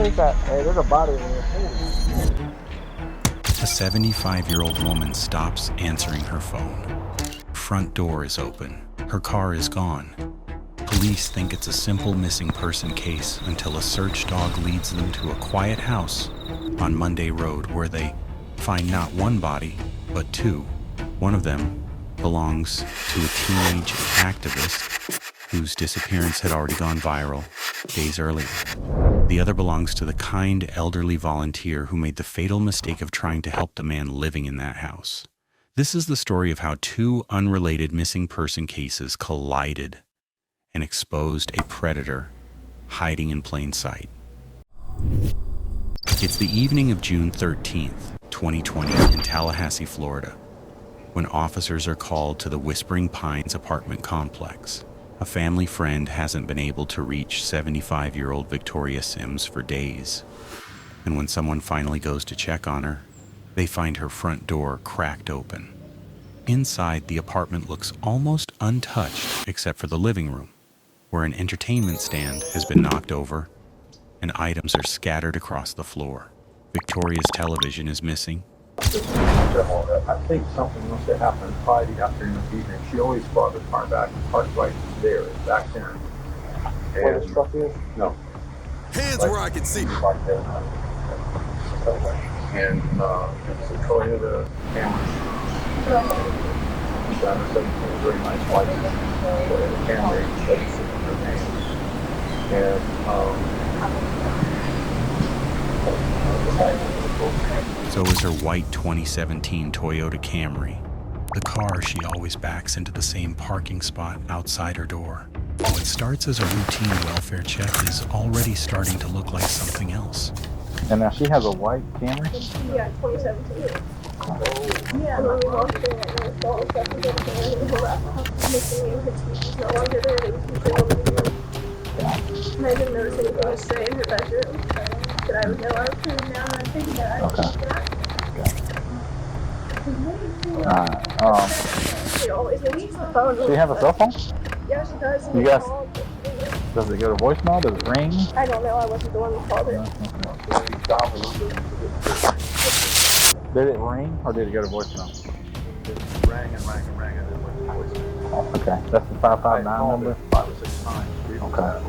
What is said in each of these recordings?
is that? Hey, there's a body in here. A 75-year-old woman stops answering her phone. Front door is open. Her car is gone. Police think it's a simple missing person case until a search dog leads them to a quiet house on Monday Road where they find not one body, but two. One of them belongs to a teenage activist whose disappearance had already gone viral days earlier. The other belongs to the kind elderly volunteer who made the fatal mistake of trying to help the man living in that house. This is the story of how two unrelated missing person cases collided and exposed a predator hiding in plain sight. It's the evening of June 13th, 2020 in Tallahassee, Florida, when officers are called to the Whispering Pines apartment complex. A family friend hasn't been able to reach 75-year-old Victoria Sims for days. And when someone finally goes to check on her, they find her front door cracked open. Inside, the apartment looks almost untouched except for the living room, where an entertainment stand has been knocked over and items are scattered across the floor. Victoria's television is missing. I think something must have happened Friday afternoon or evening. She always brought the car back and parked right there, back there. Where the truck is? No. Hands where I can see. Parked there. And it's a Toyota Camry. She's got a 17, very nice license. Toyota Camry, that's her name. So is her white 2017 Toyota Camry, the car she always backs into the same parking spot outside her door. What starts as a routine welfare check is already starting to look like something else. And now she has a white Camry? Yeah, 2017. Yeah, when we walked in, it was all stuff and everything, and the laptop was missing, and her TV's no longer there, they was missing over the room. And I didn't notice anything was strange in her bedroom. But I would know I was sitting down and I think that I she always answers the phone. She have a cell phone? Yeah, she does. You guys, does it go to voicemail? Does it ring? I don't know. I wasn't the one who called her. Did it ring or did it go to voicemail? It rang and rang and rang and then went to voicemail. Oh, okay, that's the 559 number? 5 or 6 times. Okay.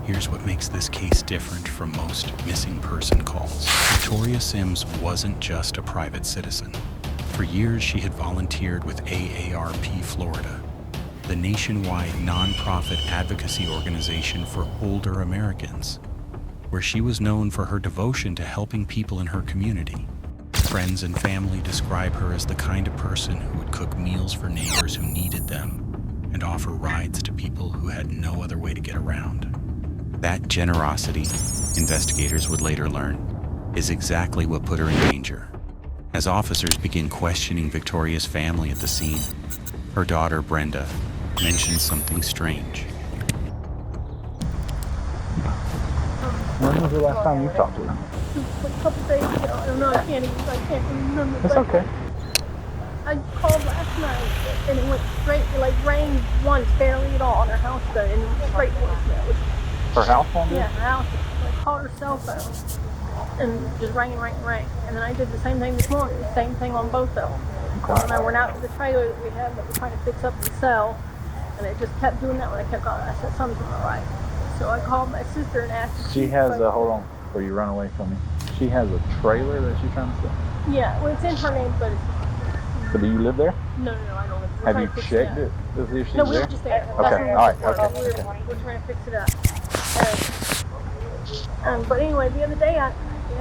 Here's what makes this case different from most missing person calls. Victoria Sims wasn't just a private citizen. For years, she had volunteered with AARP Florida, the nationwide nonprofit advocacy organization for older Americans, where she was known for her devotion to helping people in her community. Friends and family describe her as the kind of person who would cook meals for neighbors who needed them and offer rides to people who had no other way to get around. That generosity, investigators would later learn, is exactly what put her in danger. As officers begin questioning Victoria's family at the scene, her daughter Brenda mentions something strange. When was the last time you talked to her? A couple days ago. I don't know. I can't remember. It's okay. I called last night and it went straight, it like rang once, barely at all on her house phone, and it went straight to voicemail. Her house phone did? Yeah, her house. I called her cell phone and just rang and rang and rang. And then I did the same thing this morning, the same thing on both of them. Okay. And I went out to the trailer that we have that we're trying to fix up and sell, and it just kept doing that when I kept calling. I said, something's not right. So I called my sister and asked. She has a, hold on, before you run away from me. She has a trailer that she's trying to sell? Yeah, well, it's in her name, but it's. So do you live there? No, I don't live there. Have you checked it to see if she's No, we there? were just there. Okay, all right, okay. We're trying to fix it up. But anyway, the other day I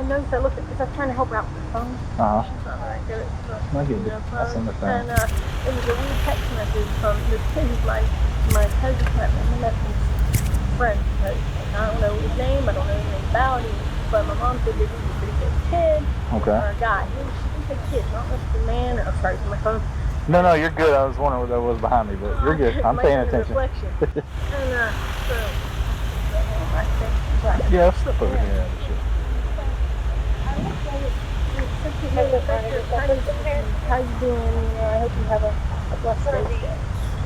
noticed I looked at, because I was trying to help her out with the phone. Uh-huh. She's not very good at the I get it. That's phone. understandable. And it was a weird text message from this kid who's my cousin's friend. I don't know his name, I don't know anything about him, but my mom said that he was a pretty good kid. Okay. Or a guy. He was a kid, not much of a man. Oh, sorry, it's my phone. No, you're good. I was wondering what that was behind me, but you're good. I'm paying attention. Reflection. And so I think. Yeah, I'll step over here and shit. How you doing? I hope you have a blessed day.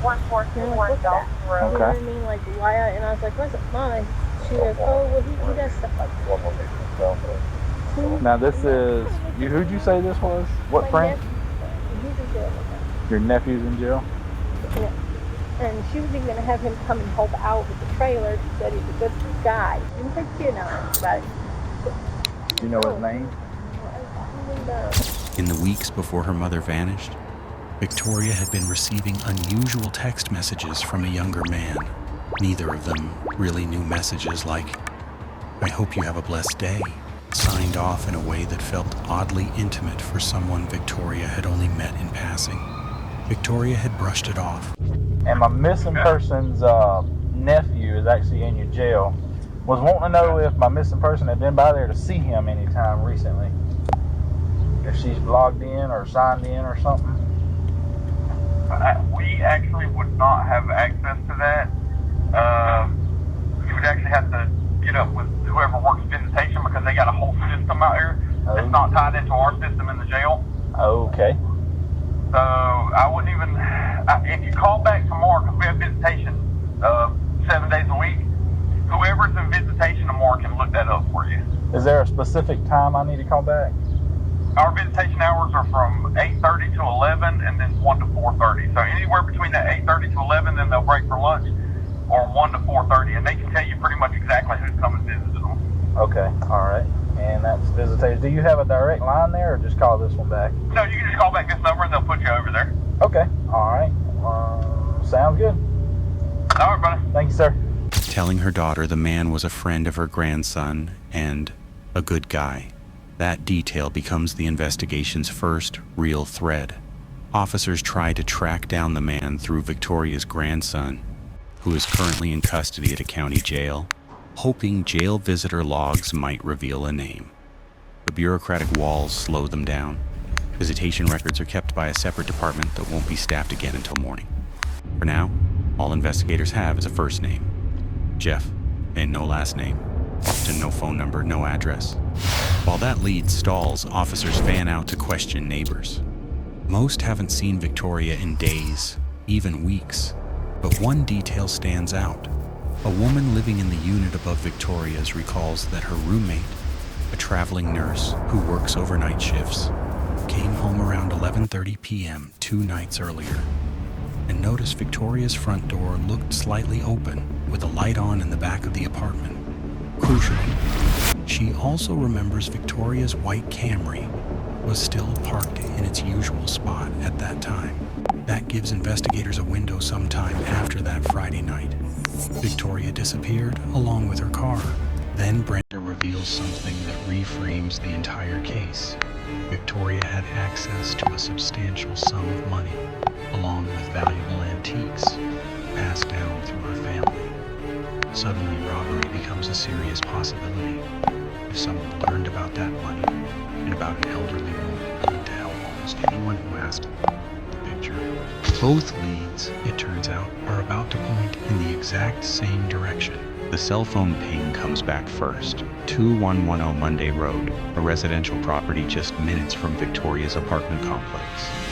1421 Dalton Road. You know what I mean? Like, why? And I was like, what's it, Mom? she goes, oh, well, he does stuff like that. One location itself. Now this is you. Who'd you say this was? What My friend? He's in jail right now. Your nephew's in jail. Yeah. And she was even going to have him come and help out with the trailer. She said he's a good guy. Didn't say too nice about it. Do you know his name? In the weeks before her mother vanished, Victoria had been receiving unusual text messages from a younger man. Neither of them really knew messages like, "I hope you have a blessed day," signed off in a way that felt oddly intimate for someone Victoria had only met in passing. Victoria had brushed it off. And my missing person's nephew is actually in your jail. Was wanting to know if my missing person had been by there to see him anytime recently. If she's logged in or signed in or something. We actually would not have access to that. You would actually have to get up with whoever works visitation because they got a whole system out here that's not tied into our system in the jail. Okay. So I wouldn't even, if you call back tomorrow, because we have visitation 7 days a week, whoever's in visitation tomorrow can look that up for you. Is there a specific time I need to call back? Our visitation hours are from 8:30 to 11 and then 1 to 4:30. So anywhere between that 8:30 to 11, then they'll break for lunch, or 1 to 4:30, and they can tell you pretty much exactly who's coming to visit them. Okay, all right. And that's visitation. Do you have a direct line there or just call this one back? No, you can just call back this number and they'll put you over there. Okay, all right. Sounds good. All right, buddy. Thank you, sir. Telling her daughter the man was a friend of her grandson and a good guy. That detail becomes the investigation's first real thread. Officers try to track down the man through Victoria's grandson, who is currently in custody at a county jail, hoping jail visitor logs might reveal a name. The bureaucratic walls slow them down. Visitation records are kept by a separate department that won't be staffed again until morning. For now, all investigators have is a first name, Jeff, and no last name. Often no phone number, no address. While that lead stalls, officers fan out to question neighbors. Most haven't seen Victoria in days, even weeks, but one detail stands out. A woman living in the unit above Victoria's recalls that her roommate, a traveling nurse who works overnight shifts, came home around 11:30 p.m. 2 nights earlier and noticed Victoria's front door looked slightly open with a light on in the back of the apartment. Crucially, she also remembers Victoria's white Camry was still parked in its usual spot at that time. That gives investigators a window sometime after that Friday night. Victoria disappeared along with her car. Then Brenda reveals something that reframes the entire case. Victoria had access to a substantial sum of money, along with valuable antiques passed down through her family. Suddenly, robbery becomes a serious possibility. If someone learned about that money and about an elderly woman willing to help almost anyone who asked the picture, both leads, it turns out, are about to point in the exact same direction. The cell phone ping comes back first. 2110 Monday Road, a residential property just minutes from Victoria's apartment complex.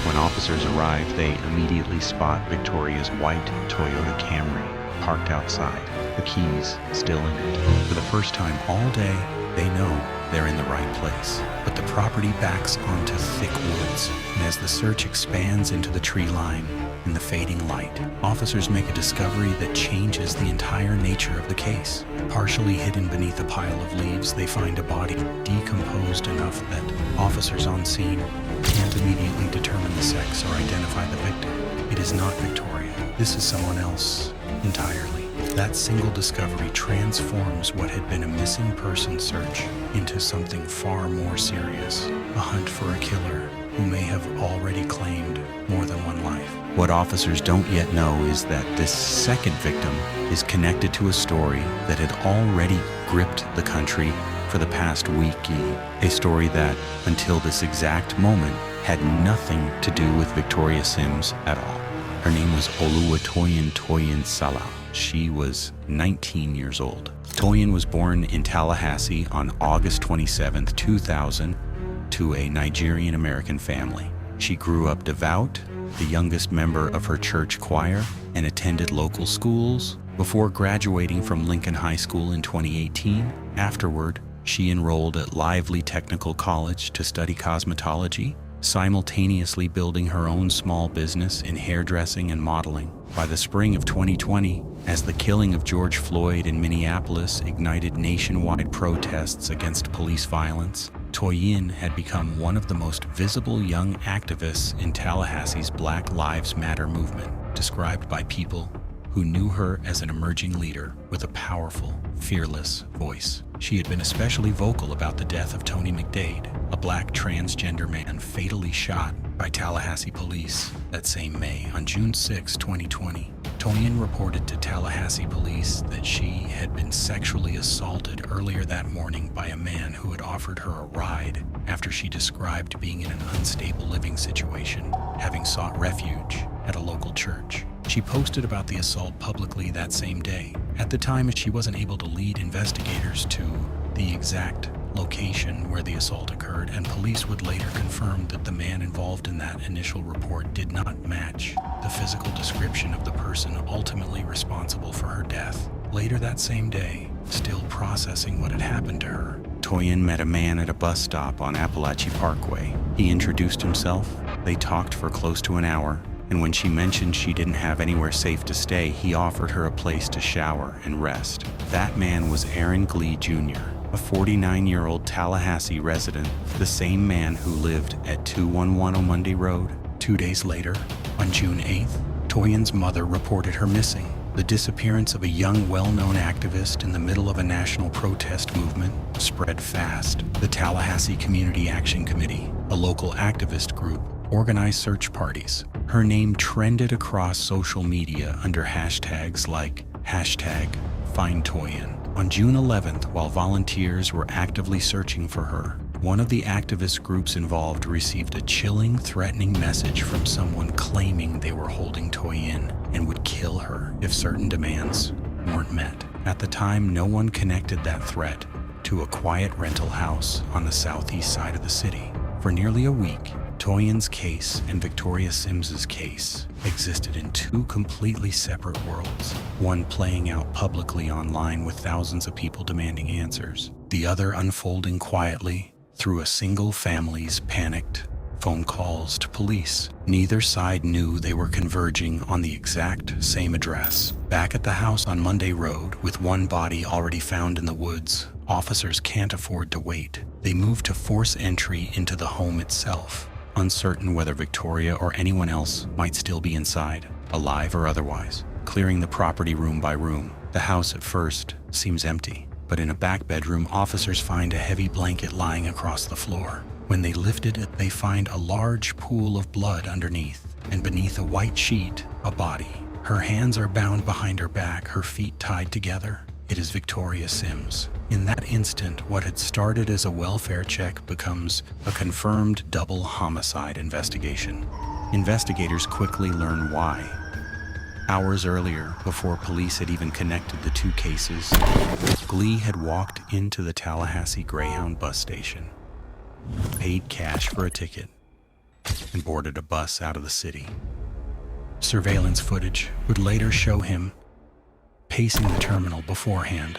When officers arrive, they immediately spot Victoria's white Toyota Camry parked outside, the keys still in it. For the first time all day, they know they're in the right place. But the property backs onto thick woods, and as the search expands into the tree line, in the fading light, officers make a discovery that changes the entire nature of the case. Partially hidden beneath a pile of leaves, they find a body decomposed enough that officers on scene can't immediately determine the sex or identify the victim. It is not Victoria. This is someone else entirely. That single discovery transforms what had been a missing person search into something far more serious, a hunt for a killer who may have already claimed more than one life. What officers don't yet know is that this second victim is connected to a story that had already gripped the country for the past week. A story that, until this exact moment, had nothing to do with Victoria Sims at all. Her name was Oluwatoyin Toyin Salau. She was 19 years old. Toyin was born in Tallahassee on August 27, 2000, to a Nigerian-American family. She grew up devout, the youngest member of her church choir, and attended local schools before graduating from Lincoln High School in 2018. Afterward, she enrolled at Lively Technical College to study cosmetology, simultaneously building her own small business in hairdressing and modeling. By the spring of 2020, as the killing of George Floyd in Minneapolis ignited nationwide protests against police violence, Toyin had become one of the most visible young activists in Tallahassee's Black Lives Matter movement, described by people who knew her as an emerging leader with a powerful, fearless voice. She had been especially vocal about the death of Tony McDade, a black transgender man fatally shot by Tallahassee police that same May. On June 6, 2020, Toyin reported to Tallahassee police that she had been sexually assaulted earlier that morning by a man who had offered her a ride after she described being in an unstable living situation, having sought refuge at a local church. She posted about the assault publicly that same day. At the time, she wasn't able to lead investigators to the exact location where the assault occurred, and police would later confirm that the man involved in that initial report did not match the physical description of the person ultimately responsible for her death. Later that same day, still processing what had happened to her, Toyin met a man at a bus stop on Appalachia Parkway. He introduced himself. They talked for close to an hour, and when she mentioned she didn't have anywhere safe to stay, he offered her a place to shower and rest. That man was Aaron Glee Jr., a 49-year-old Tallahassee resident, the same man who lived at 211 Monday Road. 2 days later, on June 8th, Toyin's mother reported her missing. The disappearance of a young, well-known activist in the middle of a national protest movement spread fast. The Tallahassee Community Action Committee, a local activist group, organized search parties. Her name trended across social media under hashtags like #FindToyin. On June 11th, while volunteers were actively searching for her, one of the activist groups involved received a chilling, threatening message from someone claiming they were holding Toyin and would kill her if certain demands weren't met. At the time, no one connected that threat to a quiet rental house on the southeast side of the city. For nearly a week, Toyin's case and Victoria Sims's case existed in two completely separate worlds, one playing out publicly online with thousands of people demanding answers, the other unfolding quietly through a single family's panicked phone calls to police. Neither side knew they were converging on the exact same address. Back at the house on Monday Road, with one body already found in the woods, officers can't afford to wait. They move to force entry into the home itself, uncertain whether Victoria or anyone else might still be inside, alive or otherwise. Clearing the property room by room, the house at first seems empty, but in a back bedroom, officers find a heavy blanket lying across the floor. When they lifted it, they find a large pool of blood underneath, and beneath a white sheet, a body. Her hands are bound behind her back, her feet tied together. It is Victoria Sims. In that instant, what had started as a welfare check becomes a confirmed double homicide investigation. Investigators quickly learn why. Hours earlier, before police had even connected the two cases, Glee had walked into the Tallahassee Greyhound bus station, paid cash for a ticket, and boarded a bus out of the city. Surveillance footage would later show him pacing the terminal beforehand.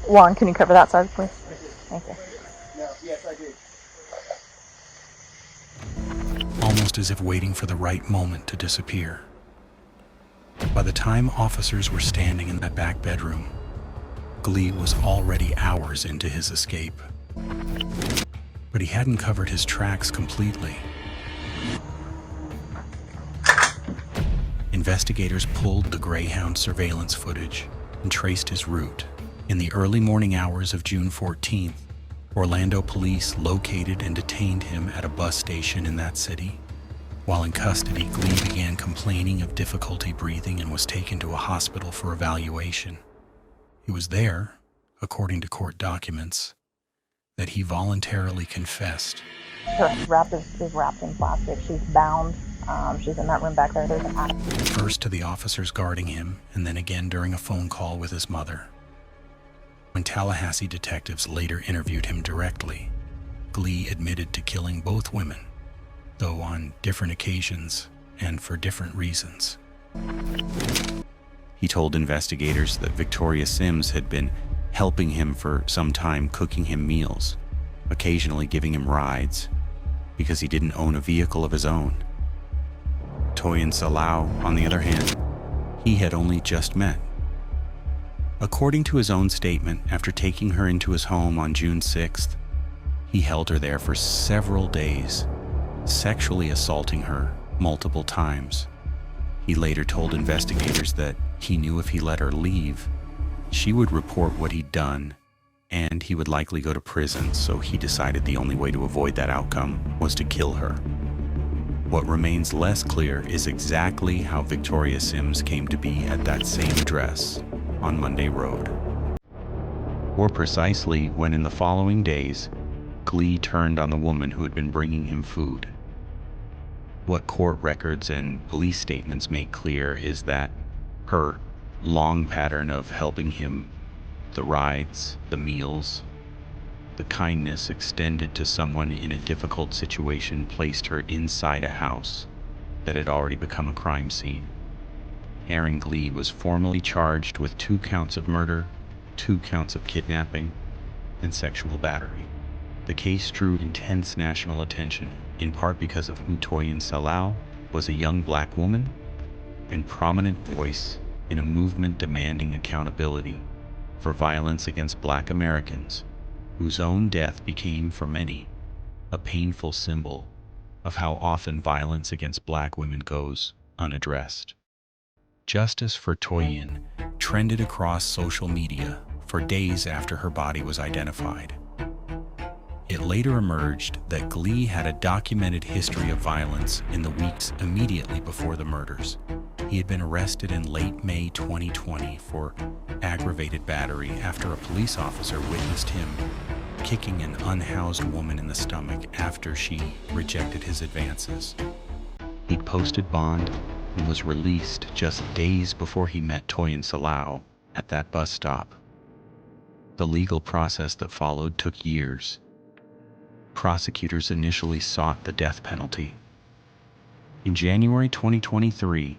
Juan, can you cover that side, please? Thank you. Yes, I did. Almost as if waiting for the right moment to disappear. By the time officers were standing in that back bedroom, Glee was already hours into his escape. But he hadn't covered his tracks completely. Investigators pulled the Greyhound surveillance footage and traced his route. In the early morning hours of June 14th, Orlando police located and detained him at a bus station in that city. While in custody, Glee began complaining of difficulty breathing and was taken to a hospital for evaluation. It was there, according to court documents, that he voluntarily confessed. Her wrap is wrapped in plastic. She's bound. She's in that room back there. There's an act. First to the officers guarding him, and then again during a phone call with his mother. When Tallahassee detectives later interviewed him directly, Glee admitted to killing both women, though on different occasions and for different reasons. He told investigators that Victoria Sims had been helping him for some time, cooking him meals, occasionally giving him rides, because he didn't own a vehicle of his own. Toyin Salau, on the other hand, he had only just met. According to his own statement, after taking her into his home on June 6th, he held her there for several days, sexually assaulting her multiple times. He later told investigators that he knew if he let her leave, she would report what he'd done, and he would likely go to prison, so he decided the only way to avoid that outcome was to kill her. What remains less clear is exactly how Victoria Sims came to be at that same address on Monday Road, or precisely when in the following days, Glee turned on the woman who had been bringing him food. What court records and police statements make clear is that her long pattern of helping him, the rides, the meals, the kindness extended to someone in a difficult situation placed her inside a house that had already become a crime scene. Aaron Glee was formally charged with 2 counts of murder, 2 counts of kidnapping, and sexual battery. The case drew intense national attention, in part because of who Toyin Salau was, a young black woman and prominent voice in a movement demanding accountability for violence against black Americans, whose own death became, for many, a painful symbol of how often violence against black women goes unaddressed. Justice for Toyin trended across social media for days after her body was identified. It later emerged that Glee had a documented history of violence in the weeks immediately before the murders. He had been arrested in late May 2020 for aggravated battery after a police officer witnessed him kicking an unhoused woman in the stomach after she rejected his advances. He'd posted bond and was released just days before he met Toyin Salau at that bus stop. The legal process that followed took years. Prosecutors initially sought the death penalty. In January 2023,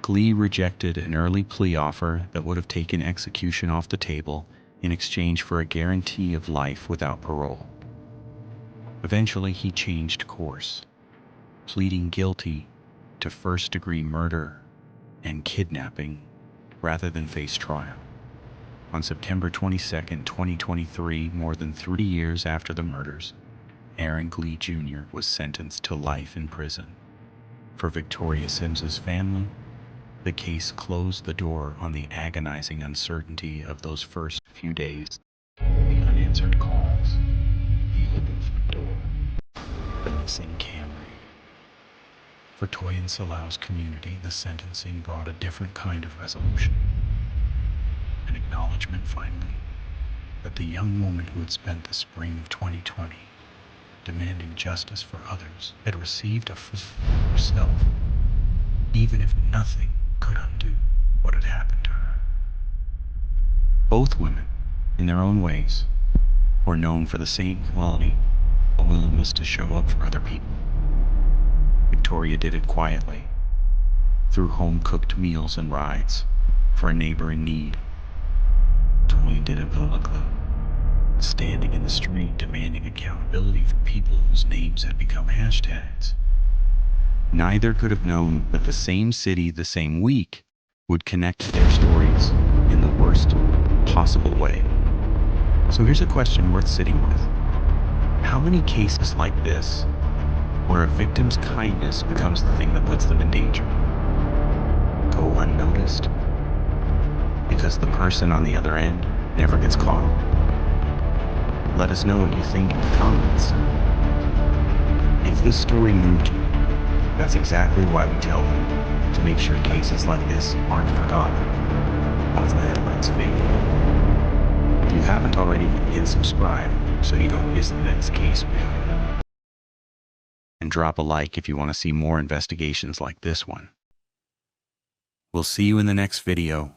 Glee rejected an early plea offer that would have taken execution off the table in exchange for a guarantee of life without parole. Eventually, he changed course, pleading guilty to first-degree murder and kidnapping rather than face trial. On September 22, 2023, more than 3 years after the murders, Aaron Glee Jr. was sentenced to life in prison. For Victoria Sims's family, the case closed the door on the agonizing uncertainty of those first few days. The unanswered calls, the open front door, the missing Camry. For Toyin Salau's community, the sentencing brought a different kind of resolution. An acknowledgement, finally, that the young woman who had spent the spring of 2020 demanding justice for others had received a for herself, even if nothing could undo what had happened to her. Both women, in their own ways, were known for the same quality, a willingness to show up for other people. Victoria did it quietly, through home-cooked meals and rides for a neighbor in need. Toyin did it publicly, standing in the street demanding accountability for people whose names had become hashtags. Neither could have known that the same city, the same week, would connect their stories in the worst possible way. So here's a question worth sitting with. How many cases like this, where a victim's kindness becomes the thing that puts them in danger, go unnoticed because the person on the other end never gets caught? Let us know what you think in the comments. If this story moved you, that's exactly why we tell them, to make sure cases like this aren't forgotten once the headlines fade. If you haven't already, hit subscribe so you don't miss the next case. And drop a like if you want to see more investigations like this one. We'll see you in the next video.